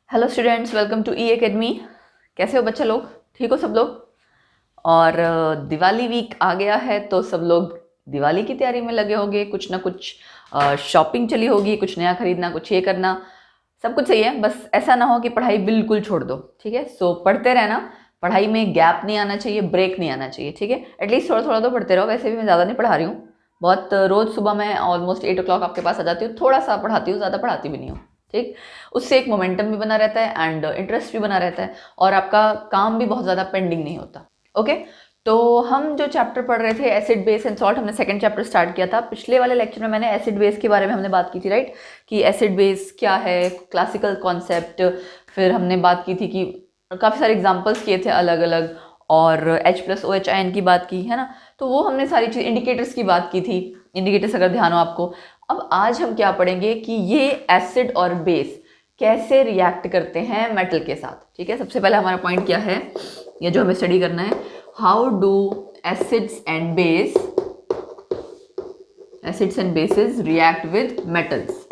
Hello students, welcome to E academy. कैसे हो बच्चे लोग? ठीक हो सब लोग? और दिवाली वीक आ गया है तो सब लोग दिवाली की तैयारी में लगे होंगे। कुछ ना कुछ शॉपिंग चली होगी, कुछ नया खरीदना, कुछ ये करना, सब कुछ सही है। बस ऐसा ना हो कि पढ़ाई बिल्कुल छोड़ दो, ठीक है? सो पढ़ते रहना, पढ़ाई में गैप नहीं आना चाहिए, ब्रेक नहीं आना चाहिए, ठीक है? एटलीस्ट थोड़ा थोड़ा तो पढ़ते रहो। वैसे भी मैं ज़्यादा नहीं पढ़ा रही हूँ, बहुत रोज़ सुबह मैं ऑलमोस्ट 8 o'clock आपके पास आ जाती हूँ। थोड़ा सा पढ़ाती हूँ, ज़्यादा पढ़ाती भी नहीं हूँ, ठीक? उससे एक मोमेंटम भी बना रहता है एंड इंटरेस्ट भी बना रहता है और आपका काम भी बहुत ज़्यादा पेंडिंग नहीं होता। ओके, तो हम जो चैप्टर पढ़ रहे थे एसिड बेस एंड सॉल्ट, हमने सेकंड चैप्टर स्टार्ट किया था। पिछले वाले लेक्चर में मैंने एसिड बेस के बारे में हमने बात की थी, राइट? कि एसिड बेस क्या है, क्लासिकल कॉन्सेप्ट। फिर हमने बात की थी कि काफ़ी सारे एग्जाम्पल्स किए थे अलग अलग, और H+OH आयन की बात की है ना। तो वो हमने सारी चीज़, इंडिकेटर्स की बात की थी। इंडिकेटर्स अगर ध्यान हो आपको। अब आज हम क्या पढ़ेंगे कि ये एसिड और बेस कैसे रिएक्ट करते हैं मेटल के साथ, ठीक है? सबसे पहले हमारा पॉइंट क्या है, ये जो हमें स्टडी करना है, how do acids and bases react with metals,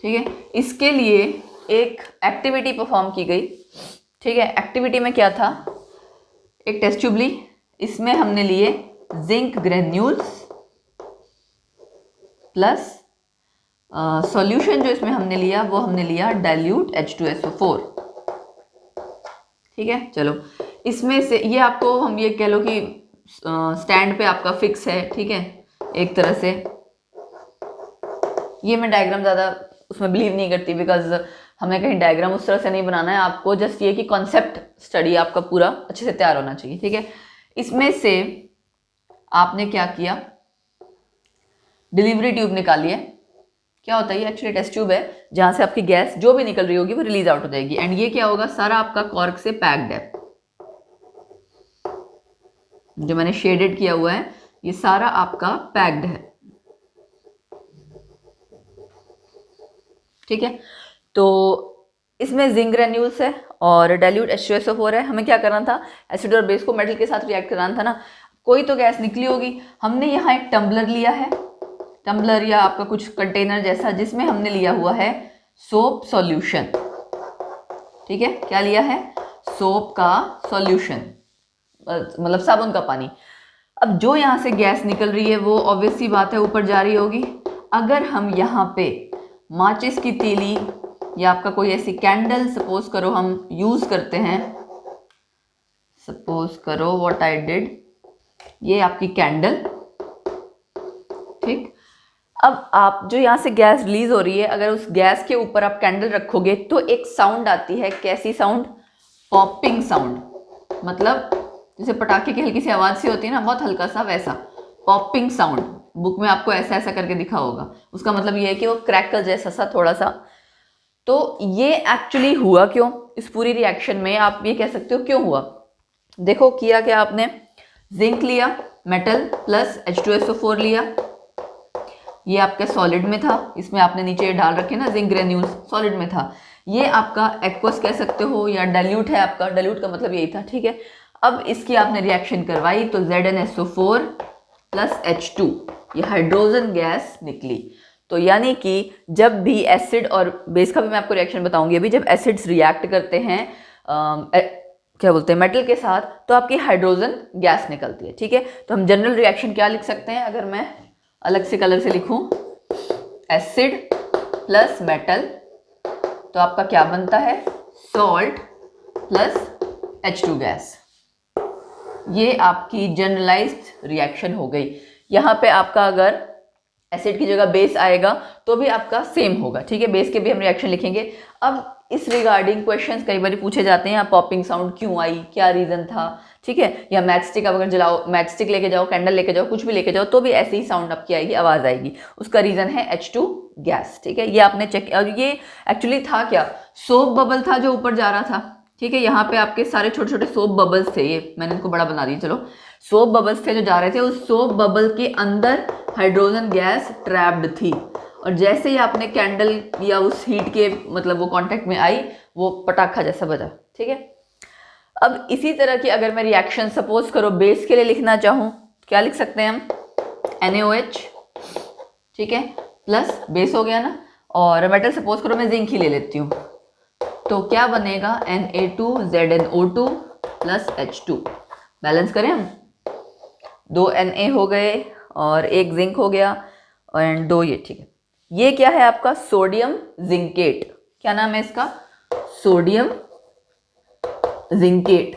ठीक है? इसके लिए एक एक्टिविटी परफॉर्म की गई, ठीक है? एक्टिविटी में क्या था, एक टेस्ट ट्यूब ली, इसमें हमने लिए जिंक ग्रेन्यूल्स प्लस सॉल्यूशन जो इसमें हमने लिया वो हमने लिया डाइल्यूट H2SO4, ठीक है? चलो, इसमें से ये आपको हम ये कह लो कि स्टैंड पे आपका फिक्स है, ठीक है? एक तरह से ये मैं डायग्राम ज़्यादा उसमें बिलीव नहीं करती, बिकॉज हमें कहीं डायग्राम उस तरह से नहीं बनाना है आपको। जस्ट ये कि कॉन्सेप्ट स्टडी आपका पूरा अच्छे से तैयार होना चाहिए, ठीक है? इसमें से आपने क्या किया, डिलीवरी ट्यूब निकाली है। क्या होता है ये? एक्चुअली टेस्ट ट्यूब है जहां से आपकी गैस जो भी निकल रही होगी वो रिलीज आउट हो जाएगी। एंड ये क्या होगा, सारा आपका कॉर्क से पैक्ड है। जो मैंने शेडेड किया हुआ है ये सारा आपका पैक्ड है, ठीक है? तो इसमें जिंक ग्रेन्यूल्स है और डाइल्यूट H2SO4 है। हमें क्या करना था, एसिड और बेस को मेटल के साथ रिएक्ट कराना था ना। कोई तो गैस निकली होगी। हमने यहाँ एक टम्बलर लिया है, टम्बलर या आपका कुछ कंटेनर जैसा, जिसमें हमने लिया हुआ है सोप सॉल्यूशन, ठीक है? क्या लिया है? सोप का सॉल्यूशन, मतलब साबुन का पानी। अब जो यहाँ से गैस निकल रही है वो ऑब्वियस सी बात है ऊपर जा रही होगी। अगर हम यहाँ पे माचिस की तीली या आपका कोई ऐसी कैंडल सपोज करो हम यूज करते हैं, सपोज करो व्हाट आई डिड, ये आपकी कैंडल, ठीक? अब आप जो यहाँ से गैस रिलीज हो रही है, अगर उस गैस के ऊपर आप कैंडल रखोगे तो एक साउंड आती है। कैसी साउंड? Popping sound. मतलब जैसे पटाखे की हल्की सी आवाज सी होती है ना, बहुत हल्का सा, वैसा पॉपिंग साउंड। बुक में आपको ऐसा ऐसा करके दिखा होगा। उसका मतलब ये है कि वो क्रैकल जैसा सा थोड़ा सा। तो ये एक्चुअली हुआ क्यों इस पूरी रिएक्शन में, आप ये कह सकते हो क्यों हुआ। देखो किया क्या आपने, जिंक लिया, मेटल प्लस H2SO4 लिया, ये आपके सॉलिड में था, इसमें आपने नीचे डाल रखे ना जिंक ग्रेन्यूल्स, सॉलिड में था। ये आपका एक्वस कह सकते हो या डाइल्यूट है आपका, डाइल्यूट का मतलब यही था, ठीक है? अब इसकी आपने रिएक्शन करवाई तो ZnSO4 प्लस H2, ये हाइड्रोजन गैस निकली। तो यानी कि जब भी एसिड और बेस का भी मैं आपको रिएक्शन बताऊंगी अभी, जब एसिड्स रिएक्ट करते हैं क्या बोलते हैं मेटल के साथ, तो आपकी हाइड्रोजन गैस निकलती है, ठीक है? तो हम जनरल रिएक्शन क्या लिख सकते हैं, अगर मैं अलग से कलर से लिखूं, एसिड प्लस मेटल, तो आपका क्या बनता है, सॉल्ट प्लस H2 गैस। ये आपकी जनरलाइज्ड रिएक्शन हो गई। यहाँ पे आपका अगर एसिड की जगह बेस आएगा तो भी आपका सेम होगा, ठीक है? बेस के भी हम रिएक्शन लिखेंगे। अब इस रिगार्डिंग क्वेश्चंस कई बार पूछे जाते हैं, पॉपिंग साउंड क्यों आई, क्या रीजन था, ठीक है? या मैच स्टिक अगर जलाओ, मैच स्टिक लेके जाओ, कैंडल लेके जाओ, कुछ भी लेके जाओ, तो भी ऐसी ही साउंड आपकी आएगी, आवाज आएगी। उसका रीजन है H2 गैस, ठीक है? ये आपने चेक। और ये एक्चुअली था क्या, सोप बबल था जो ऊपर जा रहा था, ठीक है? यहाँ पे आपके सारे छोटे छोटे सोप बबल्स थे, ये मैंने इनको बड़ा बना दिया। चलो, सोप बबल्स थे जो जा रहे थे, उस सोप बबल के अंदर हाइड्रोजन गैस ट्रैप्ड थी। और जैसे ही आपने कैंडल या उस हीट के मतलब वो कांटेक्ट में आई, वो पटाखा जैसा बजा, ठीक है? अब इसी तरह की अगर मैं रिएक्शन सपोज करो बेस के लिए लिखना चाहूँ, क्या लिख सकते हैं हम, NaOH, ठीक है? प्लस बेस हो गया ना, और मेटल सपोज करो मैं जिंक ही ले लेती हूँ, तो क्या बनेगा Na2ZnO2 प्लस H2। बैलेंस करें हम, 2 Na हो गए और 1 जिंक हो गया एंड 2 ये, ठीक है। ये क्या है आपका सोडियम जिंकेट, क्या नाम है इसका, सोडियम जिंकेट।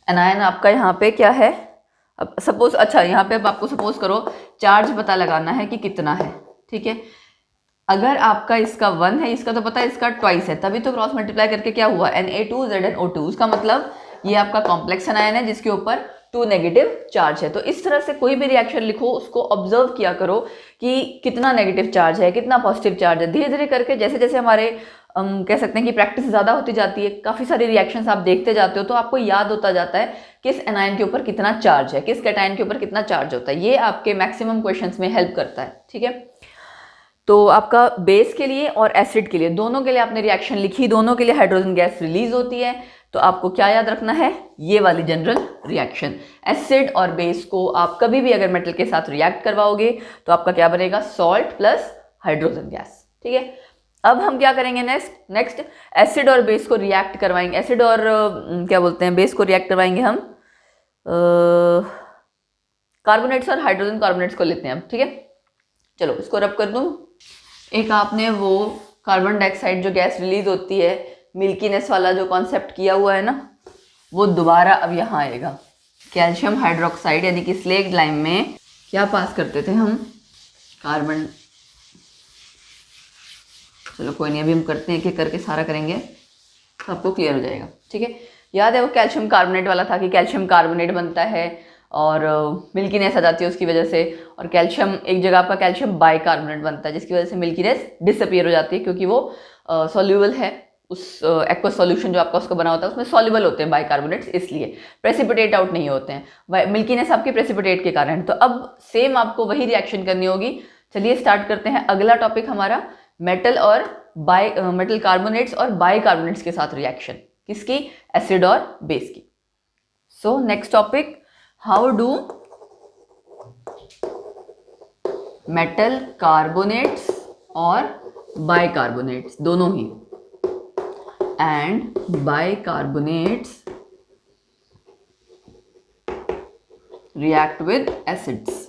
एनायन आपका यहाँ पे क्या है, अब सपोज, अच्छा यहाँ पे अब आपको सपोज करो चार्ज पता लगाना है कि कितना है, ठीक है। अगर आपका इसका 1 है, इसका तो पता है इसका ट्वाइस है, तभी तो क्रॉस मल्टीप्लाई करके क्या हुआ Na2ZnO2, उसका मतलब ये आपका कॉम्प्लेक्स एनायन है जिसके ऊपर 2 नेगेटिव चार्ज है। तो इस तरह से कोई भी रिएक्शन लिखो उसको ऑब्जर्व किया करो कि कितना नेगेटिव चार्ज है, कितना पॉजिटिव चार्ज है। धीरे धीरे करके जैसे जैसे हमारे कह सकते हैं कि प्रैक्टिस ज़्यादा होती जाती है, काफ़ी सारे रिएक्शंस आप देखते जाते हो, तो आपको याद होता जाता है किस एनायन के ऊपर कितना चार्ज है, किस कैटायन के ऊपर कितना चार्ज होता है। ये आपके मैक्सिमम क्वेश्चंस में हेल्प करता है, ठीक है। तो आपका बेस के लिए और एसिड के लिए, दोनों के लिए आपने रिएक्शन लिखी, दोनों के लिए हाइड्रोजन गैस रिलीज होती है। तो आपको क्या याद रखना है, ये वाली जनरल रिएक्शन। एसिड और बेस को आप कभी भी अगर मेटल के साथ रिएक्ट करवाओगे तो आपका क्या बनेगा, सॉल्ट प्लस हाइड्रोजन गैस, ठीक है। अब हम क्या करेंगे नेक्स्ट एसिड और बेस को रिएक्ट करवाएंगे, एसिड और क्या बोलते हैं बेस को रिएक्ट करवाएंगे हम कार्बोनेट्स और हाइड्रोजन कार्बोनेट्स को लेते हैं हम, ठीक है। चलो इसको रब कर दूं। एक आपने वो कार्बन डाइऑक्साइड जो गैस रिलीज होती है, मिल्कीनेस वाला जो कॉन्सेप्ट किया हुआ है ना, वो दोबारा अब यहाँ आएगा। कैल्शियम हाइड्रोक्साइड यानी कि स्लेक्ड लाइम में क्या पास करते थे हम, कार्बन, चलो कोई नहीं, अभी हम करते हैं, एक एक करके सारा करेंगे तो आपको क्लियर हो जाएगा, ठीक है। याद है वो कैल्शियम कार्बोनेट वाला था कि कैल्शियम कार्बोनेट बनता है और मिल्कीनेस आ जाती है उसकी वजह से, और कैल्शियम एक जगह आपका कैल्शियम बाइकार्बोनेट बनता है जिसकी वजह से मिल्कीनेस डिसअपियर हो जाती है, क्योंकि वो सॉल्यूबल है, उस एक्वस सॉल्यूशन जो आपका उसका बना होता है उसमें सॉल्युबल होते हैं बाइकार्बोनेट्स, इसलिए प्रेसिपिटेट आउट नहीं होते हैं, मिल्कीनेस आपके प्रेसिपिटेट के कारण। तो अब सेम आपको वही रिएक्शन करनी होगी। चलिए स्टार्ट करते हैं। अगला टॉपिक हमारा मेटल और मेटल कार्बोनेट्स और बाइकार्बोनेट्स के साथ रिएक्शन, किसकी, एसिड और बेस की। So next topic, how do metal carbonates और बाइकार्बोनेट्स दोनों ही and bicarbonates react with acids.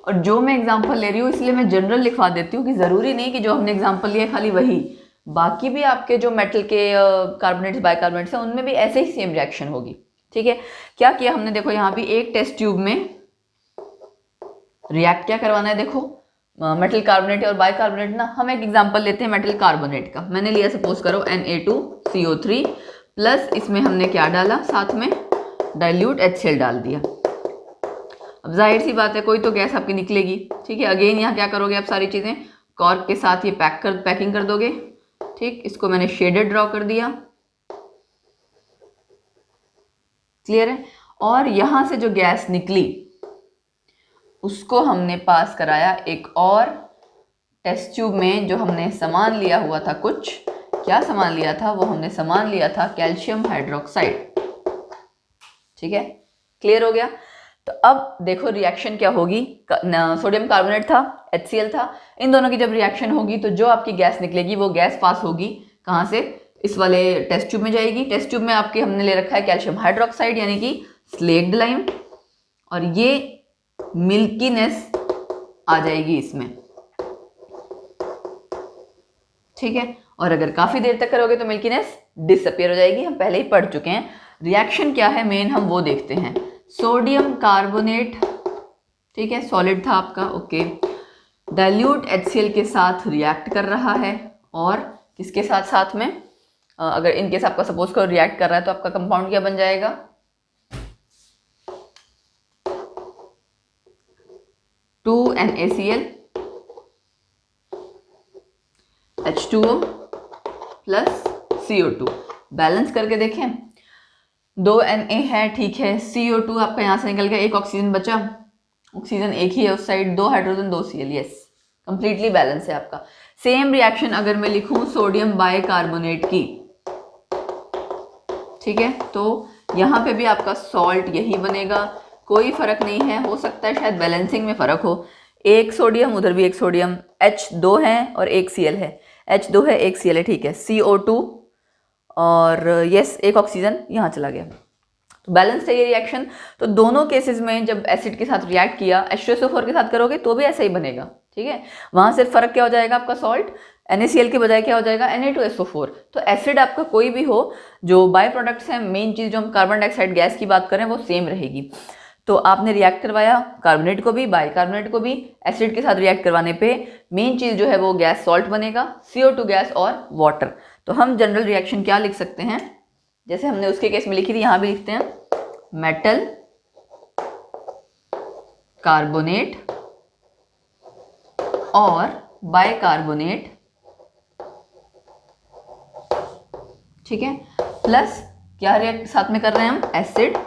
और जो मैं एग्जांपल ले रही हूँ इसलिए मैं जनरल लिखवा देती हूँ कि ज़रूरी नहीं कि जो हमने एग्जांपल लिया खाली वही, बाकी भी आपके जो मेटल के कार्बोनेट्स बाइकार्बोनेट्स हैं उनमें भी ऐसे ही सेम रिएक्शन होगी, ठीक है। क्या किया हमने, देखो यहाँ भी एक टेस्ट ट्यूब में रिएक्ट क्या करवाना है, देखो मेटल कार्बोनेट और बाइकार्बोनेट ना, हम एक एग्जांपल लेते हैं मेटल कार्बोनेट का। मैंने लिया सपोज करो Na2CO3 प्लस इसमें हमने क्या डाला, साथ में डाइल्यूट HCl डाल दिया। अब जाहिर सी बात है कोई तो गैस आपकी निकलेगी, ठीक है। अगेन यहाँ क्या करोगे आप, सारी चीज़ें कॉर्क के साथ ये पैकिंग कर दोगे, ठीक। इसको मैंने शेडेड ड्रॉ कर दिया, क्लियर है। और यहाँ से जो गैस निकली उसको हमने पास कराया एक और टेस्ट ट्यूब में, जो हमने सामान लिया हुआ था, कुछ क्या सामान लिया था, वो हमने सामान लिया था कैल्शियम हाइड्रोक्साइड, ठीक है, क्लियर हो गया। तो अब देखो रिएक्शन क्या होगी, सोडियम कार्बोनेट था, HCl था, इन दोनों की जब रिएक्शन होगी तो जो आपकी गैस निकलेगी वो गैस पास होगी कहाँ से, इस वाले टेस्ट ट्यूब में जाएगी। टेस्ट ट्यूब में आपके हमने ले रखा है कैल्शियम हाइड्रोक्साइड यानी कि स्लेक्ड लाइम, और ये मिल्कीनेस आ जाएगी इसमें, ठीक है। और अगर काफी देर तक करोगे तो मिल्कीनेस डिसअपियर हो जाएगी, हम पहले ही पढ़ चुके हैं। रिएक्शन क्या है मेन हम वो देखते हैं। सोडियम कार्बोनेट, ठीक है, सॉलिड था आपका, ओके, डाइल्यूट HCl के साथ रिएक्ट कर रहा है, और किसके साथ, साथ में अगर इनकेस आपका सपोज करो रिएक्ट कर रहा है तो आपका कंपाउंड क्या बन जाएगा, 2NaCl H2O plus CO2। Balance करके देखें, 2Na है, ठीक है, CO2 आपका यहाँ से निकल गया, एक ऑक्सीजन बचा, ऑक्सीजन एक ही है उस side, 2 hydrogen 2 Cl, yes, completely balance है आपका। सेम रिएक्शन अगर मैं लिखूं सोडियम बाइकार्बोनेट की, ठीक है, तो यहाँ पे भी आपका सॉल्ट यही बनेगा, कोई फर्क नहीं है, हो सकता है शायद बैलेंसिंग में फ़र्क हो, एक सोडियम उधर भी एक सोडियम, H2 है और एक Cl है, H2 है एक Cl है, ठीक है, CO2 और यस एक ऑक्सीजन यहाँ चला गया, तो बैलेंस है ये रिएक्शन। तो दोनों केसेस में जब एसिड के साथ रिएक्ट किया H2SO4 के साथ करोगे तो भी ऐसा ही बनेगा, ठीक है। वहाँ सिर्फ फर्क क्या हो जाएगा, आपका सॉल्ट NaCl के बजाय क्या हो जाएगा Na2SO4। तो एसिड आपका कोई भी हो, जो बाय प्रोडक्ट्स हैं, मेन चीज़ जो हम कार्बन डाइऑक्साइड गैस की बात करें वो सेम रहेगी। तो आपने रिएक्ट करवाया कार्बोनेट को भी, बाइकार्बोनेट को भी, एसिड के साथ रिएक्ट करवाने पे मेन चीज़ जो है वो गैस सॉल्ट बनेगा, CO2 गैस और वाटर। तो हम जनरल रिएक्शन क्या लिख सकते हैं, जैसे हमने उसके केस में लिखी थी, यहाँ भी लिखते हैं, मेटल कार्बोनेट और बाइकार्बोनेट, ठीक है, प्लस क्या रिएक्ट साथ में कर रहे हैं हम, एसिड,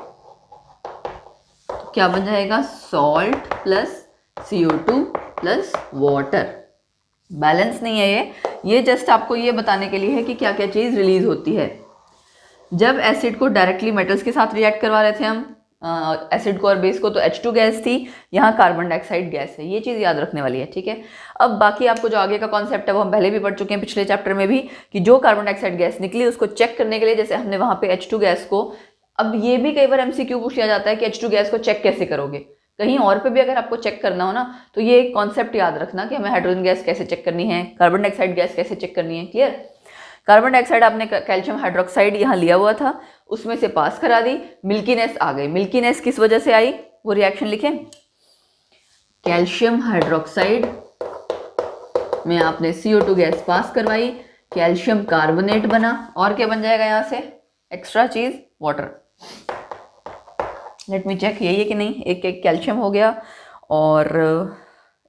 क्या बन जाएगा, salt plus CO2 plus water. Balance नहीं है ये जस्ट आपको ये बताने के लिए है कि क्या क्या चीज़ रिलीज होती है। जब एसिड को डायरेक्टली मेटल्स के साथ रिएक्ट करवा रहे थे हम, एसिड को और बेस को, तो H2 गैस थी, यहाँ कार्बन डाइऑक्साइड गैस है, ये चीज़ याद रखने वाली है, ठीक है। अब बाकी आपको जो आगे का कॉन्सेप्ट है वो हम पहले भी पढ़ चुके हैं पिछले चैप्टर में भी, कि जो कार्बन डाइऑक्साइड गैस निकली उसको चेक करने के लिए, जैसे हमने वहाँ पे H2 गैस को, अब ये भी कई बार MCQ पूछ लिया जाता है कि H2 गैस को चेक कैसे करोगे, कहीं और पे भी अगर आपको चेक करना हो ना, तो ये एक कॉन्सेप्ट याद रखना कि हमें हाइड्रोजन गैस कैसे चेक करनी है, कार्बन डाइऑक्साइड गैस कैसे चेक करनी है, क्लियर। कार्बन डाइऑक्साइड आपने कैल्शियम हाइड्रोक्साइड यहाँ लिया हुआ था, उसमें से पास करा दी, मिल्कीनेस आ गई। मिल्कीनेस किस वजह से आई, वो रिएक्शन लिखें, कैल्शियम हाइड्रोक्साइड में आपने CO2 गैस पास करवाई, कैल्शियम कार्बोनेट बना, और क्या बन जाएगा यहाँ से एक्स्ट्रा चीज, वाटर। लेट मी चेक, यही है कि नहीं, एक एक कैल्शियम हो गया और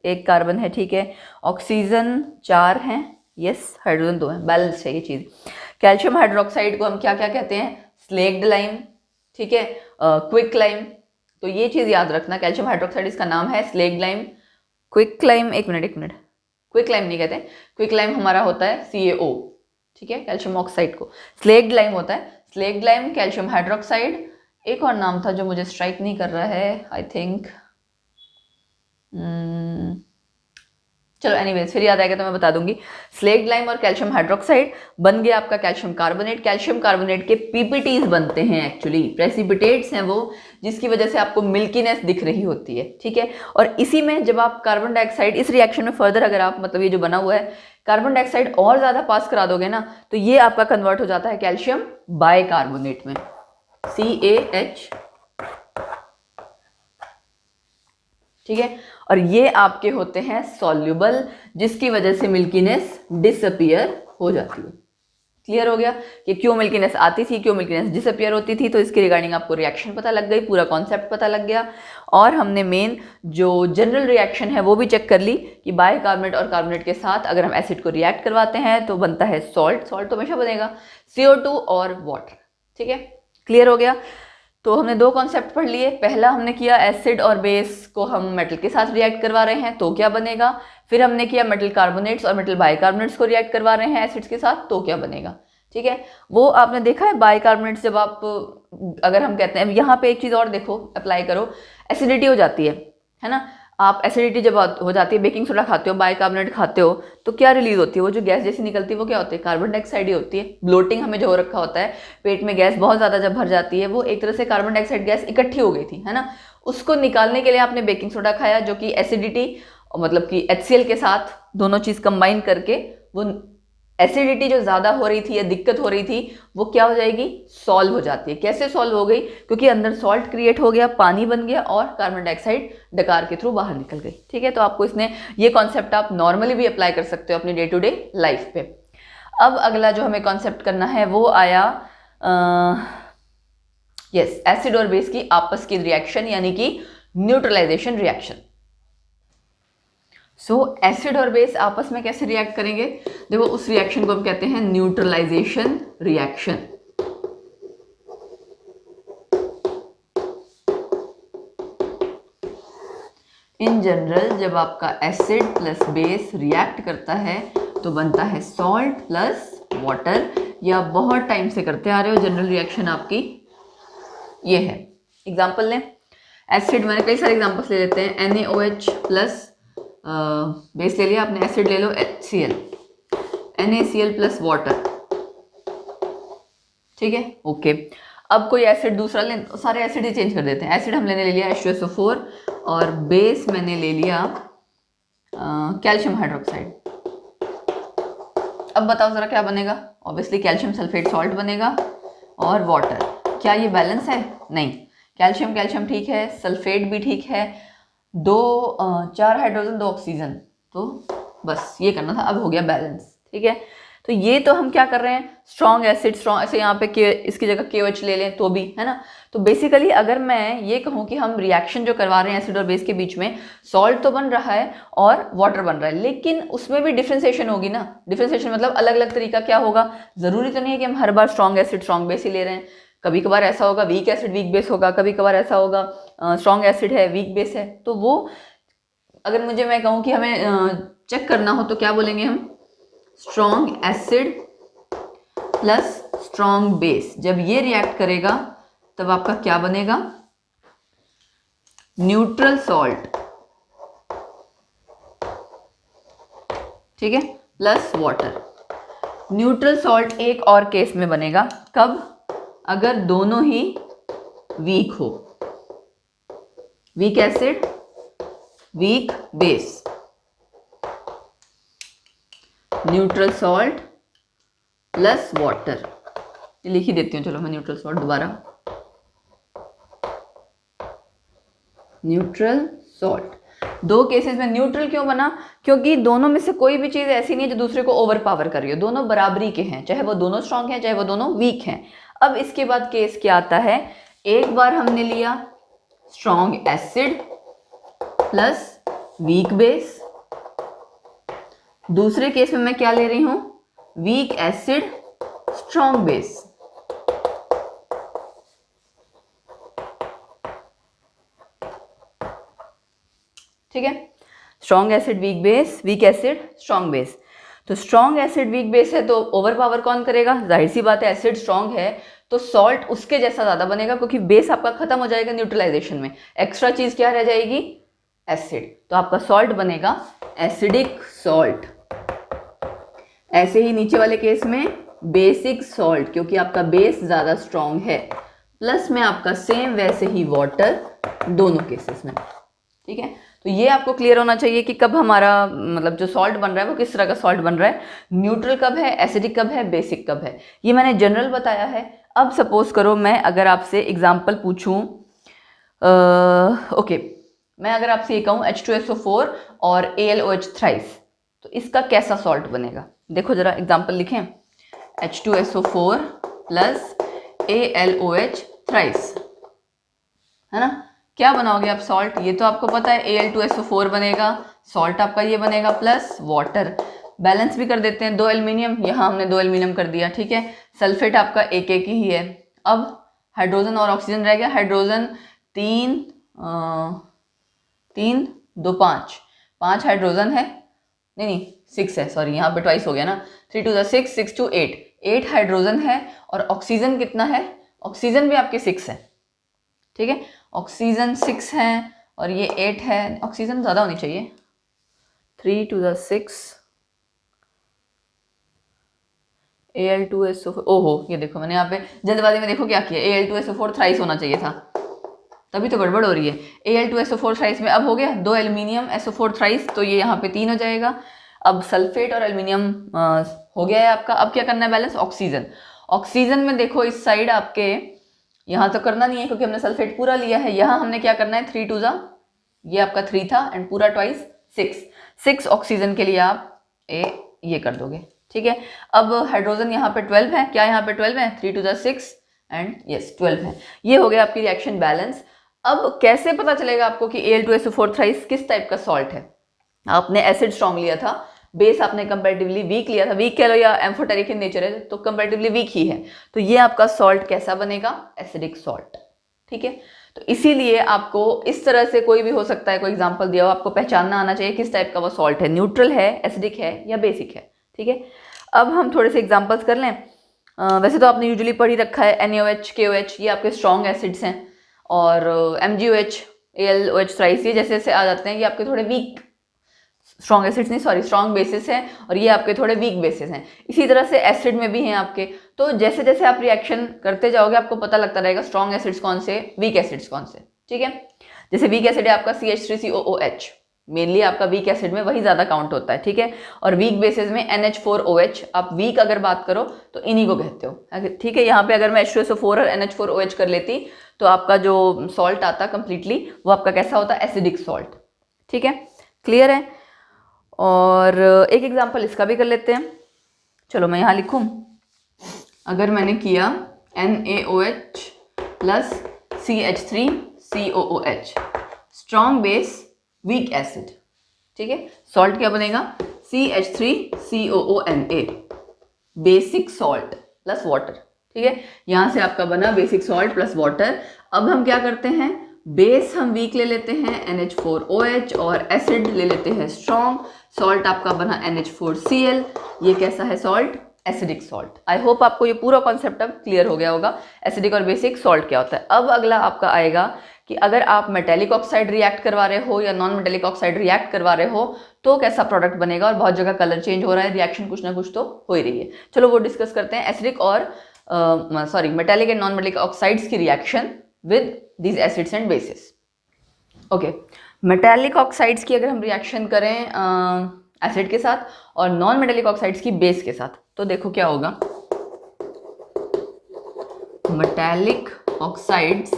एक कार्बन है, ठीक है, ऑक्सीजन 4 हैं, यस, हाइड्रोजन 2 है, बैलेंस है ये चीज़। कैल्शियम हाइड्रोक्साइड को हम क्या क्या कहते हैं, स्लेग्ड लाइम, ठीक है, क्विक लाइम। तो ये चीज़ याद रखना, कैल्शियम हाइड्रोक्साइड इसका नाम है, स्लेग्ड लाइम, क्विक लाइम, एक मिनट, क्विक लाइम नहीं कहते, क्विक लाइम हमारा होता है CaO, ठीक है, कैल्शियम ऑक्साइड को स्लेग्ड लाइम होता है, स्लेग्ड लाइम, कैल्शियम हाइड्रोक्साइड, एक और नाम था जो मुझे स्ट्राइक नहीं कर रहा है, आई थिंक, चलो एनीवेज फिर याद आएगा तो मैं बता दूंगी। स्लेग्ड लाइम और कैल्शियम हाइड्रोक्साइड बन गया आपका कैल्शियम कार्बोनेट। कैल्शियम कार्बोनेट के PPTs बनते हैं, एक्चुअली प्रेसिपिटेट्स हैं वो, जिसकी वजह से आपको मिल्कीनेस दिख रही होती है, ठीक है। और इसी में जब आप कार्बन डाइऑक्साइड इस रिएक्शन में फर्दर अगर आप, मतलब ये जो बना हुआ है, कार्बन डाइऑक्साइड और ज़्यादा पास करा दोगे ना, तो ये आपका कन्वर्ट हो जाता है कैल्शियम बाइकार्बोनेट में, CaH, ठीक है। और ये आपके होते हैं सॉल्युबल, जिसकी वजह से मिल्कीनेस डिसअपियर हो जाती है। क्लियर हो गया कि क्यों मिल्कीनेस आती थी, क्यों मिल्कीनेस डिसअपियर होती थी। तो इसके रिगार्डिंग आपको रिएक्शन पता लग गई, पूरा कॉन्सेप्ट पता लग गया। और हमने मेन जो जनरल रिएक्शन है वो भी चेक कर ली कि बाइकार्बोनेट और कार्बोनेट के साथ अगर हम एसिड को रिएक्ट करवाते हैं तो बनता है सॉल्ट, सॉल्ट तो हमेशा बनेगा, CO2 और वाटर, ठीक है। क्लियर हो गया। तो हमने दो कॉन्सेप्ट पढ़ लिए। पहला हमने किया एसिड और बेस को हम मेटल के साथ रिएक्ट करवा रहे हैं तो क्या बनेगा। फिर हमने किया मेटल कार्बोनेट्स और मेटल बाइकार्बोनेट्स को रिएक्ट करवा रहे हैं एसिड्स के साथ तो क्या बनेगा, ठीक है। वो आपने देखा है बाइकार्बोनेट्स, जब आप अगर हम कहते हैं, यहाँ पे एक चीज़ और देखो, अप्लाई करो, एसिडिटी हो जाती है ना। आप एसिडिटी जब हो जाती है, बेकिंग सोडा खाते हो, बाइकार्बोनेट खाते हो, तो क्या रिलीज होती है, वो जो गैस जैसी निकलती है वो क्या होती है, कार्बन डाइऑक्साइड ही होती है। ब्लोटिंग हमें जो हो रखा होता है, पेट में गैस बहुत ज़्यादा जब भर जाती है, वो एक तरह से कार्बन डाइऑक्साइड गैस इकट्ठी हो गई थी, है ना। उसको निकालने के लिए आपने बेकिंग सोडा खाया, जो कि एसिडिटी मतलब कि HCl के साथ दोनों चीज़ कंबाइन करके वो एसिडिटी जो ज़्यादा हो रही थी या दिक्कत हो रही थी वो क्या हो जाएगी, सॉल्व हो जाती है। कैसे सॉल्व हो गई, क्योंकि अंदर सॉल्ट क्रिएट हो गया, पानी बन गया और कार्बन डाइऑक्साइड डकार के थ्रू बाहर निकल गई, ठीक है। तो आपको इसने ये कॉन्सेप्ट आप नॉर्मली भी अप्लाई कर सकते हो अपनी डे टू डे लाइफ पे। अब अगला जो हमें कॉन्सेप्ट करना है वो आया एसिड और बेस की आपस की रिएक्शन, यानी कि न्यूट्रलाइजेशन रिएक्शन। सो एसिड और बेस आपस में कैसे रिएक्ट करेंगे, देखो उस रिएक्शन को हम कहते हैं न्यूट्रलाइजेशन रिएक्शन। इन जनरल जब आपका एसिड प्लस बेस रिएक्ट करता है तो बनता है सॉल्ट प्लस वाटर, या बहुत टाइम से करते आ रहे हो जनरल रिएक्शन आपकी ये है। एग्जांपल लें, एसिड मैंने कई सारे एग्जांपल्स ले लेते हैं। NaOH प्लस बेस ले लिया आपने, एसिड ले लो HCl, NaCl प्लस वाटर, ठीक है ओके। अब कोई एसिड दूसरा ले, सारे एसिड ही चेंज कर देते हैं। एसिड हमने ले लिया H2SO4 और बेस मैंने ले लिया कैल्शियम हाइड्रोक्साइड। अब बताओ जरा क्या बनेगा? ऑब्वियसली कैल्शियम सल्फेट सॉल्ट बनेगा और वाटर। क्या ये बैलेंस है? नहीं, कैल्शियम कैल्शियम ठीक है, सल्फेट भी ठीक है, 4 हाइड्रोजन 2 ऑक्सीजन, तो बस ये करना था, अब हो गया बैलेंस, ठीक है। तो ये तो हम क्या कर रहे हैं, स्ट्रॉन्ग एसिड, स्ट्रॉन्ग ऐसे यहाँ पे इसकी जगह KOH ले लें तो भी, है ना। तो बेसिकली अगर मैं ये कहूँ कि हम रिएक्शन जो करवा रहे हैं एसिड और बेस के बीच में, सॉल्ट तो बन रहा है और वाटर बन रहा है, लेकिन उसमें भी डिफ्रेंसिएशन होगी ना। डिफ्रेंसिएशन मतलब अलग अलग तरीका क्या होगा, जरूरी तो नहीं है कि हम हर बार स्ट्रॉन्ग एसिड स्ट्रॉन्ग बेस ही ले रहे हैं। कभी कभार ऐसा होगा वीक एसिड वीक बेस होगा, कभी कभार ऐसा होगा स्ट्रॉन्ग एसिड है वीक बेस है। तो वो अगर मैं कहूँ कि हमें चेक करना हो तो क्या बोलेंगे हम, strong acid plus strong base, जब ये रिएक्ट करेगा तब आपका क्या बनेगा, न्यूट्रल सॉल्ट, ठीक है, प्लस वाटर। न्यूट्रल सॉल्ट एक और केस में बनेगा, कब, अगर दोनों ही वीक हो, weak acid weak base, neutral salt plus water. लिख ही देती हूँ, चलो मैं न्यूट्रल सॉल्ट दोबारा, न्यूट्रल सॉल्ट। दो केसेस में न्यूट्रल क्यों बना, क्योंकि दोनों में से कोई भी चीज ऐसी नहीं है जो दूसरे को ओवर पावर कर रही हो, दोनों बराबरी के हैं, चाहे वो दोनों स्ट्रांग हैं चाहे वो दोनों वीक हैं। अब इसके बाद केस क्या आता है, एक बार हमने लिया strong acid plus weak base, दूसरे केस में मैं क्या ले रही हूं, वीक एसिड स्ट्रॉन्ग बेस। ठीक है, strong acid weak base, weak acid strong base. तो स्ट्रॉन्ग एसिड वीक बेस है तो ओवर पावर कौन करेगा, जाहिर सी बात है एसिड स्ट्रॉन्ग है तो सॉल्ट उसके जैसा ज्यादा बनेगा, क्योंकि बेस आपका खत्म हो जाएगा न्यूट्रलाइजेशन में, एक्स्ट्रा चीज क्या रह जाएगी, एसिड। तो आपका सॉल्ट बनेगा एसिडिक सॉल्ट। ऐसे ही नीचे वाले केस में बेसिक सॉल्ट, क्योंकि आपका बेस ज्यादा स्ट्रॉन्ग है, प्लस में आपका सेम वैसे ही वाटर, दोनों केसेस में। ठीक है, तो ये आपको क्लियर होना चाहिए कि कब हमारा मतलब जो सॉल्ट बन रहा है वो किस तरह का सॉल्ट बन रहा है, न्यूट्रल कब है, एसिडिक कब है, बेसिक कब है। ये मैंने जनरल बताया है। अब सपोज करो मैं अगर आपसे एग्जांपल पूछूं, ओके, मैं अगर आपसे ये कहूँ H2SO4 और ALOH थ्राइस, तो इसका कैसा सॉल्ट बनेगा। देखो जरा एग्जांपल लिखें, H2SO4 प्लस ALOH थ्राइस, है ना, क्या बनाओगे आप सॉल्ट, ये तो आपको पता है Al2SO4 बनेगा, सॉल्ट आपका ये बनेगा प्लस वाटर। बैलेंस भी कर देते हैं, 2 एल्यूमिनियम, यहाँ हमने 2 एल्यूमिनियम कर दिया, ठीक है। सल्फेट आपका एक एक ही है। अब हाइड्रोजन और ऑक्सीजन रह गया, हाइड्रोजन 3 2 5 हाइड्रोजन है, नहीं 6 है, सॉरी यहाँ पे ट्वाइस हो गया ना, 3 2 6 6 2 8 हाइड्रोजन है, और ऑक्सीजन कितना है, ऑक्सीजन भी आपके 6 है, ठीक है, ऑक्सीजन 6 है और ये 8 है, ऑक्सीजन ज़्यादा होनी चाहिए, 3 2 6 Al2SO4, ओहो ये देखो मैंने यहाँ पे जल्दबाजी में देखो क्या किया, Al2SO4 थ्राइस होना चाहिए था, तभी तो गड़बड़ हो रही है। Al2SO4 थ्राइस में अब हो गया 2 एल्यूमिनियम SO4 थ्राइस, तो ये यहाँ पे 3 हो जाएगा। अब सल्फेट और एल्यूमिनियम हो गया है आपका। अब क्या करना है बैलेंस, ऑक्सीजन। ऑक्सीजन में देखो इस साइड आपके यहाँ तो करना नहीं है क्योंकि हमने सल्फेट पूरा लिया है, यहाँ हमने क्या करना है 3 2 ये आपका 3 था एंड पूरा ट्वाइस 6 ऑक्सीजन के लिए आप ये कर दोगे, ठीक है। अब हाइड्रोजन यहाँ पे 12 है, क्या यहाँ पे 12 है, 3 2 6 एंड यस 12 है। ये हो गया आपकी रिएक्शन बैलेंस। अब कैसे पता चलेगा आपको कि Al2SO4 थ्राइस किस टाइप का सॉल्ट है। आपने एसिड स्ट्रॉन्ग लिया था, बेस आपने कंपैरेटिवली वीक लिया था, वीक कह लो या एम्फोटेरिक इन नेचर है तो कंपैरेटिवली वीक ही है, तो ये आपका सॉल्ट कैसा बनेगा, एसिडिक सॉल्ट, ठीक है। तो इसीलिए आपको इस तरह से कोई भी हो सकता है, कोई एग्जांपल दिया हो, आपको पहचानना आना चाहिए किस टाइप का वो सॉल्ट है, न्यूट्रल है, एसिडिक है या बेसिक है, ठीक है। अब हम थोड़े से एग्जांपल्स कर लें। वैसे तो आपने यूजुअली पढ़ ही रखा है NaOH KOH, ये आपके स्ट्रॉन्ग एसिड्स हैं, और MgOH AlOH थ्राइस, ये जैसे जैसे आ जाते हैं ये आपके थोड़े वीक स्ट्रॉन्ग एसिड्स नहीं, सॉरी स्ट्रॉन्ग बेसिस हैं, और ये आपके थोड़े वीक बेसिस हैं। इसी तरह से एसिड में भी हैं आपके। तो जैसे जैसे आप रिएक्शन करते जाओगे आपको पता लगता रहेगा स्ट्रॉन्ग एसिड्स कौन से, वीक एसिड्स कौन से। ठीक है, जैसे वीक एसिड है आपका CH3COOH, मेनली आपका वीक एसिड में वही ज्यादा काउंट होता है। ठीक है, और वीक बेसिस में NH4OH, आप वीक अगर बात करो तो इन्हीं को कहते हो। ठीक है, यहाँ पे अगर मैं H2SO4 और NH4OH कर लेती तो आपका जो सॉल्ट आता कंप्लीटली वो आपका कैसा होता, एसिडिक सॉल्ट। ठीक है, क्लियर है। और एक एग्जांपल इसका भी कर लेते हैं। चलो मैं यहाँ लिखूं, अगर मैंने किया NaOH plus CH3COOH, strong base weak acid. ठीक है, सॉल्ट क्या बनेगा, CH3COONA, basic salt plus water. ठीक है, यहां से आपका बना बेसिक सॉल्ट प्लस वाटर। अब हम क्या करते हैं, बेस हम वीक ले लेते हैं NH4OH और एसिड ले लेते हैं स्ट्रॉन्ग। सॉल्ट आपका बना NH4Cl, ये कैसा है salt, acidic salt. I hope आपको ये पूरा कॉन्सेप्ट अब क्लियर हो गया होगा, एसिडिक और बेसिक सॉल्ट क्या होता है। अब अगला आपका आएगा कि अगर आप मेटेलिक ऑक्साइड रिएक्ट करवा रहे हो या नॉन मेटेलिक ऑक्साइड रिएक्ट करवा रहे हो तो कैसा प्रोडक्ट बनेगा, और बहुत जगह कलर चेंज हो रहा है, रिएक्शन कुछ ना कुछ तो हो ही रही है। चलो वो डिस्कस करते हैं, एसिडिक और metallic and non metallic oxides की reaction with these acids and bases. Okay, metallic oxides की अगर हम रिएक्शन करें एसिड के साथ और नॉन मेटेलिक ऑक्साइड्स की बेस के साथ, तो देखो क्या होगा, मेटेलिक ऑक्साइड्स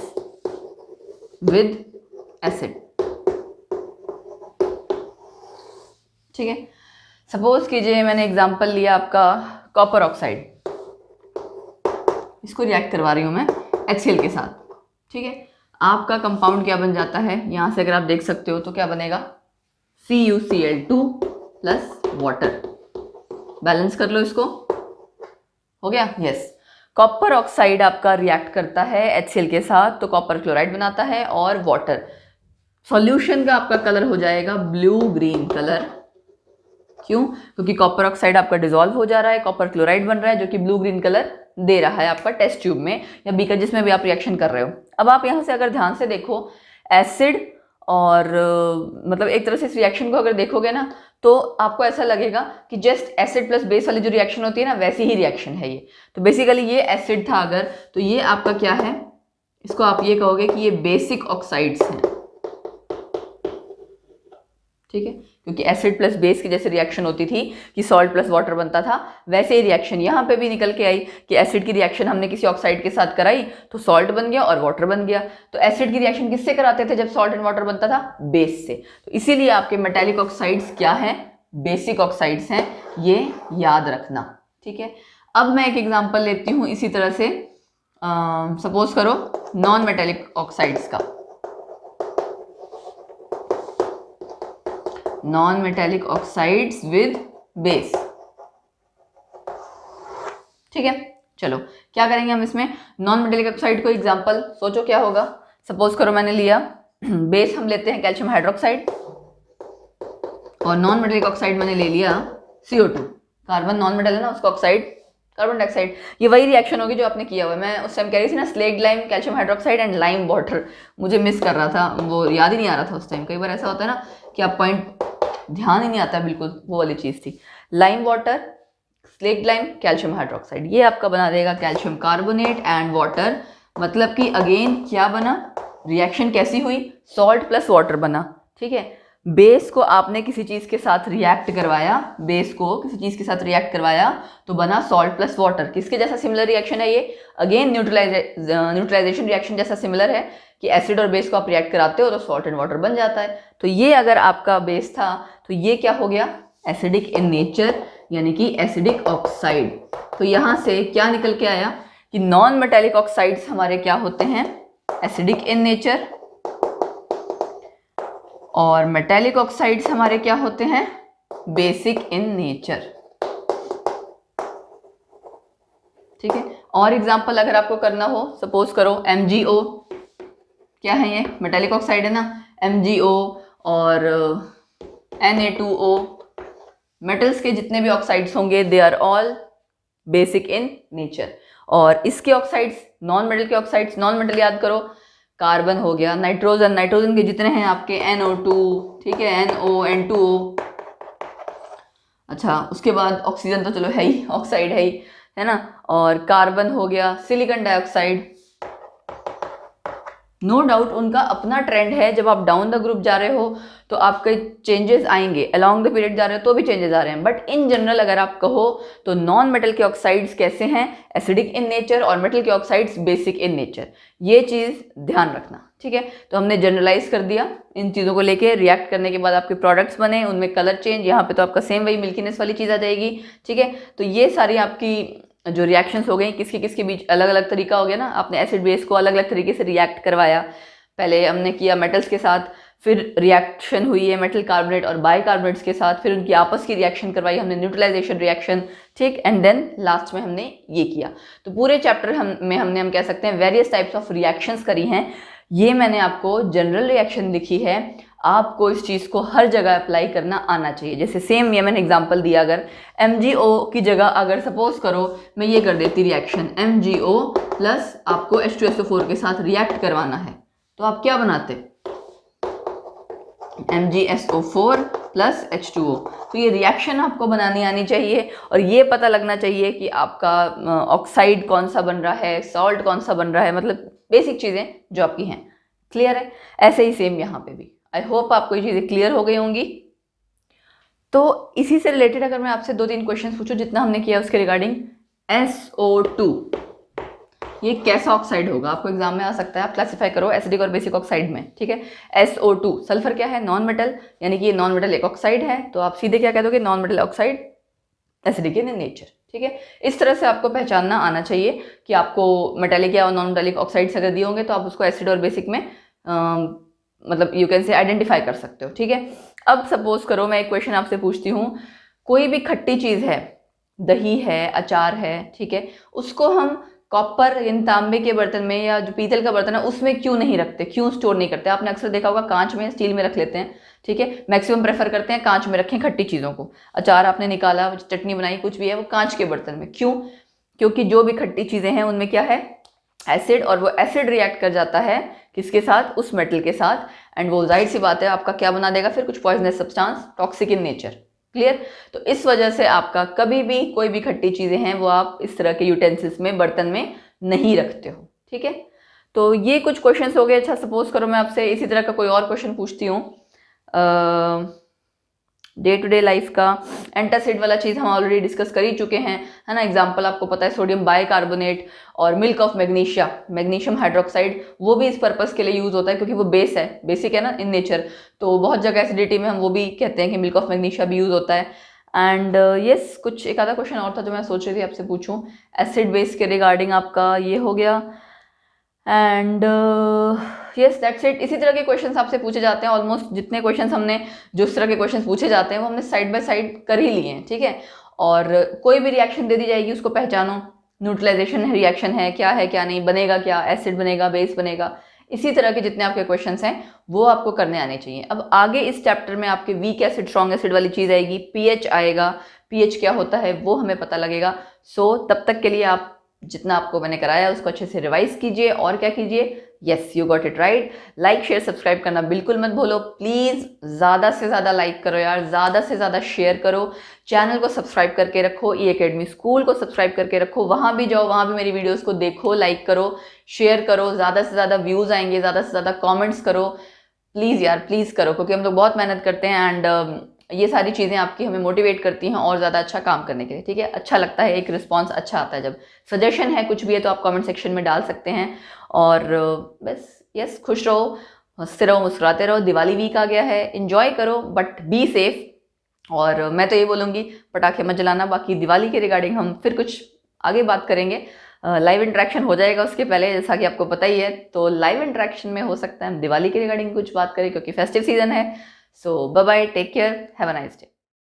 विद एसिड। ठीक है, सपोज कीजिए मैंने एग्जांपल लिया आपका कॉपर ऑक्साइड, इसको रिएक्ट करवा रही हूं मैं HCl के साथ। ठीक है, आपका कंपाउंड क्या बन जाता है, यहां से अगर आप देख सकते हो तो क्या बनेगा, CuCl2 प्लस वाटर। बैलेंस कर लो इसको, हो गया, यस। कॉपर ऑक्साइड आपका रिएक्ट करता है HCl के साथ तो कॉपर क्लोराइड बनाता है और वाटर। सॉल्यूशन का आपका कलर हो जाएगा ब्लू ग्रीन कलर। क्यों, क्योंकि कॉपर ऑक्साइड आपका डिसॉल्व हो जा रहा है, कॉपर क्लोराइड बन रहा है जो कि ब्लू ग्रीन कलर दे रहा है आपका टेस्ट ट्यूब में या बीकर जिसमें भी आप रिएक्शन कर रहे हो। अब आप यहां से अगर ध्यान से देखो एसिड और मतलब एक तरह से इस रिएक्शन को अगर देखोगे ना तो आपको ऐसा लगेगा कि जस्ट एसिड प्लस बेस वाली जो रिएक्शन होती है ना वैसी ही रिएक्शन है ये। तो बेसिकली ये एसिड था अगर, तो ये आपका क्या है, इसको आप ये कहोगे कि ये बेसिक ऑक्साइड्स हैं। ठीक है, क्योंकि एसिड प्लस बेस की जैसे रिएक्शन होती थी कि सॉल्ट प्लस वाटर बनता था, वैसे ही रिएक्शन यहाँ पे भी निकल के आई कि एसिड की रिएक्शन हमने किसी ऑक्साइड के साथ कराई तो सॉल्ट बन गया और वाटर बन गया। तो एसिड की रिएक्शन किससे कराते थे जब सॉल्ट एंड वाटर बनता था, बेस से। तो इसीलिए आपके मेटेलिक ऑक्साइड्स क्या हैं, बेसिक ऑक्साइड्स हैं, ये याद रखना। ठीक है, अब मैं एक एग्जाम्पल लेती हूँ इसी तरह से, सपोज करो नॉन मेटेलिक ऑक्साइड्स का, non metallic oxides with base. ठीक है, चलो क्या करेंगे हम इसमें, नॉन मेटेलिक ऑक्साइड को एग्जांपल सोचो क्या होगा। सपोज करो मैंने लिया बेस, हम लेते हैं कैल्शियम हाइड्रोक्साइड और नॉन मेटेलिक ऑक्साइड मैंने ले लिया CO2। कार्बन नॉन मेटल है ना, उसका ऑक्साइड कार्बन डाइऑक्साइड। ये वही रिएक्शन होगी जो आपने किया हुआ है। मैं उस टाइम कह रही थी ना slaked lime, calcium hydroxide and lime water, मुझे मिस कर रहा था, वो याद ही नहीं आ रहा था उस टाइम। कई बार ऐसा होता है ना कि आप पॉइंट ध्यान ही नहीं आता, बिल्कुल वो वाली चीज थी। Lime water, slaked lime, calcium hydroxide, ये आपका बना देगा कैल्शियम कार्बोनेट एंड वाटर। मतलब कि अगेन क्या बना, रिएक्शन कैसी हुई, सॉल्ट प्लस वाटर बना। ठीक है, बेस को आपने किसी चीज के साथ रिएक्ट करवाया, बेस को किसी चीज के साथ रिएक्ट करवाया तो बना सॉल्ट प्लस वाटर। किसके जैसा सिमिलर रिएक्शन है ये, अगेन न्यूट्रलाइजेशन रिएक्शन जैसा सिमिलर है कि एसिड और बेस को आप रिएक्ट कराते हो तो सॉल्ट एंड वाटर बन जाता है। तो ये अगर आपका बेस था तो ये क्या हो गया, एसिडिक इन नेचर, यानी कि एसिडिक ऑक्साइड। तो यहां से क्या निकल के आया कि नॉन मेटेलिक ऑक्साइड्स हमारे क्या होते हैं, एसिडिक इन नेचर, और मेटेलिक ऑक्साइड्स हमारे क्या होते हैं, बेसिक इन नेचर। ठीक है, और एग्जांपल अगर आपको करना हो, सपोज करो MgO, क्या है ये, मेटेलिक ऑक्साइड है ना, MgO और Na2O, मेटल्स के जितने भी ऑक्साइड्स होंगे they are all basic in nature. और इसके ऑक्साइड्स, नॉन मेटल के ऑक्साइड्स, नॉन मेटल याद करो कार्बन हो गया, नाइट्रोजन, नाइट्रोजन के जितने हैं आपके NO2, ठीक है, NO, N2O। अच्छा, उसके बाद ऑक्सीजन तो चलो है ही, ऑक्साइड है ना, और कार्बन हो गया, सिलिकॉन डाइऑक्साइड। नो डाउट उनका अपना ट्रेंड है, जब आप डाउन द ग्रुप जा रहे हो तो आपके चेंजेस आएंगे, अलोंग द पीरियड जा रहे हो तो भी चेंजेस आ रहे हैं, बट इन जनरल अगर आप कहो तो नॉन मेटल के ऑक्साइड्स कैसे हैं, एसिडिक इन नेचर, और मेटल के ऑक्साइड्स बेसिक इन नेचर। ये चीज़ ध्यान रखना, ठीक है। तो हमने जनरलाइज कर दिया इन चीज़ों को लेके, रिएक्ट करने के बाद आपके प्रोडक्ट्स बने, उनमें कलर चेंज, यहाँ पे तो आपका सेम वही मिल्कीनेस वाली चीज़ आ जाएगी, ठीक है। तो ये सारी आपकी जो रिएक्शंस हो गई, किसके किसके बीच अलग अलग तरीका हो गया ना, आपने एसिड बेस को अलग अलग तरीके से रिएक्ट करवाया। पहले हमने किया मेटल्स के साथ, फिर रिएक्शन हुई है मेटल कार्बोनेट और बाइकार्बोनेट्स के साथ, फिर उनकी आपस की रिएक्शन करवाई हमने, न्यूट्रलाइजेशन रिएक्शन, ठीक, एंड देन लास्ट में हमने ये किया। तो पूरे चैप्टर में हमने हम कह सकते हैं वेरियस टाइप्स ऑफ रिएक्शंस करी हैं। ये मैंने आपको जनरल रिएक्शन लिखी है, आपको इस चीज़ को हर जगह अप्लाई करना आना चाहिए। जैसे सेम ये मैंने एग्जांपल दिया, अगर MgO की जगह अगर सपोज करो मैं ये कर देती रिएक्शन, MgO प्लस आपको H2SO4 के साथ रिएक्ट करवाना है, तो आप क्या बनाते, MgSO4 प्लस H2O। तो ये रिएक्शन आपको बनानी आनी चाहिए, और ये पता लगना चाहिए कि आपका ऑक्साइड कौन सा बन रहा है, सॉल्ट कौन सा बन रहा है, मतलब बेसिक चीज़ें जो आपकी हैं। क्लियर है? ऐसे ही सेम यहाँ पे भी। आई होप आपको ये चीज़ें क्लियर हो गई होंगी। तो इसी से रिलेटेड अगर मैं आपसे 2-3 क्वेश्चन पूछूं जितना हमने किया उसके रिगार्डिंग, SO2 ये कैसा ऑक्साइड होगा, आपको एग्जाम में आ सकता है, आप क्लासिफाई करो एसिडिक और बेसिक ऑक्साइड में, ठीक है। SO2 सल्फर क्या है, नॉन मेटल, यानी कि ये नॉन मेटल एक ऑक्साइड है, तो आप सीधे क्या कह दोगे, non metal oxide acidic in nature, ठीक है। इस तरह से आपको पहचानना आना चाहिए कि आपको मेटेलिक या नॉन मेटेलिक ऑक्साइड्स अगर दिए होंगे तो आप उसको एसिड और बेसिक में मतलब यू कैन से आइडेंटिफाई कर सकते हो, ठीक है। अब सपोज करो मैं एक क्वेश्चन आपसे पूछती हूँ, कोई भी खट्टी चीज़ है, दही है, अचार है, ठीक है, उसको हम कॉपर यानी तांबे के बर्तन में या जो पीतल का बर्तन है उसमें क्यों नहीं रखते, क्यों स्टोर नहीं करते। आपने अक्सर देखा होगा कांच में, स्टील में रख लेते हैं, ठीक है, मैक्सिमम प्रेफर करते हैं कांच में रखें खट्टी चीज़ों को। अचार आपने निकाला, चटनी बनाई, कुछ भी है, वो कांच के बर्तन में, क्यों? क्योंकि जो भी खट्टी चीज़ें हैं उनमें क्या है, एसिड, और वो एसिड रिएक्ट कर जाता है किसके साथ, उस मेटल के साथ, एंड वो जाहिर सी बात है आपका क्या बना देगा फिर, कुछ poisonous substance, toxic in nature. Clear? तो इस वजह से आपका कभी भी कोई भी खट्टी चीज़ें हैं वो आप इस तरह के यूटेंसिल्स में, बर्तन में नहीं रखते हो, ठीक है। तो ये कुछ क्वेश्चंस हो गए। अच्छा, सपोज करो मैं आपसे इसी तरह का कोई और क्वेश्चन पूछती हूँ, डे टू डे लाइफ का, एंटासिड वाला चीज़ हम ऑलरेडी डिस्कस कर ही चुके हैं, है ना। एग्जांपल आपको पता है, सोडियम बाइकार्बोनेट और milk of magnesia, magnesium hydroxide, वो भी इस पर्पस के लिए यूज होता है क्योंकि वो बेस है, बेसिक है ना इन नेचर। तो बहुत जगह एसिडिटी में हम वो भी कहते हैं कि मिल्क ऑफ मैग्नीशिया भी यूज होता है। एंड यस, कुछ एक आधा क्वेश्चन और था जो मैं सोच रही थी आपसे पूछूं, एसिड बेस के रिगार्डिंग आपका ये हो गया। And yes, that's it. इसी तरह के क्वेश्चंस आपसे पूछे जाते हैं, ऑलमोस्ट जितने क्वेश्चंस हमने, जो इस तरह के क्वेश्चंस पूछे जाते हैं वो हमने साइड बाय साइड कर ही लिए हैं, ठीक है। और कोई भी रिएक्शन दे दी जाएगी उसको पहचानो, न्यूट्रलाइजेशन रिएक्शन है, क्या है क्या नहीं, बनेगा क्या, एसिड बनेगा, बेस बनेगा, इसी तरह के जितने आपके क्वेश्चंस हैं वो आपको करने आने चाहिए। अब आगे इस चैप्टर में आपके वीक एसिड, स्ट्रॉन्ग एसिड वाली चीज़ आएगी, पीएच आएगा, पीएच क्या होता है वो हमें पता लगेगा। सो तब तक के लिए आप जितना आपको मैंने कराया उसको अच्छे से रिवाइज कीजिए, और क्या कीजिए, yes you got it right. Like share subscribe करना बिल्कुल मत भूलो, प्लीज़ ज़्यादा से ज़्यादा लाइक करो यार, ज़्यादा से ज़्यादा शेयर करो, चैनल को सब्सक्राइब करके रखो, ई अकेडमी स्कूल को सब्सक्राइब करके रखो, वहाँ भी जाओ, वहाँ भी मेरी वीडियोज़ को देखो, लाइक करो, शेयर करो, ज़्यादा से ज़्यादा व्यूज़ आएंगे, ज़्यादा से ज़्यादा कॉमेंट्स करो, प्लीज़ यार प्लीज़ करो, क्योंकि हम लोग बहुत मेहनत करते हैं, एंड ये सारी चीज़ें आपकी हमें मोटिवेट करती हैं और ज़्यादा अच्छा काम करने के लिए, ठीक है। अच्छा लगता है, एक रिस्पांस अच्छा आता है जब। सजेशन है, कुछ भी है तो आप कमेंट सेक्शन में डाल सकते हैं। और बस यस, खुश रहो, हंसते रहो, मुस्कुराते रहो, दिवाली वीक आ गया है, एंजॉय करो बट बी सेफ। और मैं तो ये बोलूँगी पटाखे मत जलाना। बाकी दिवाली के रिगार्डिंग हम फिर कुछ आगे बात करेंगे, लाइव इंटरेक्शन हो जाएगा उसके पहले, जैसा कि आपको पता ही है। तो लाइव इंटरेक्शन में हो सकता है हम दिवाली के रिगार्डिंग कुछ बात करें क्योंकि फेस्टिव सीजन है। So bye bye, take care, have a nice day.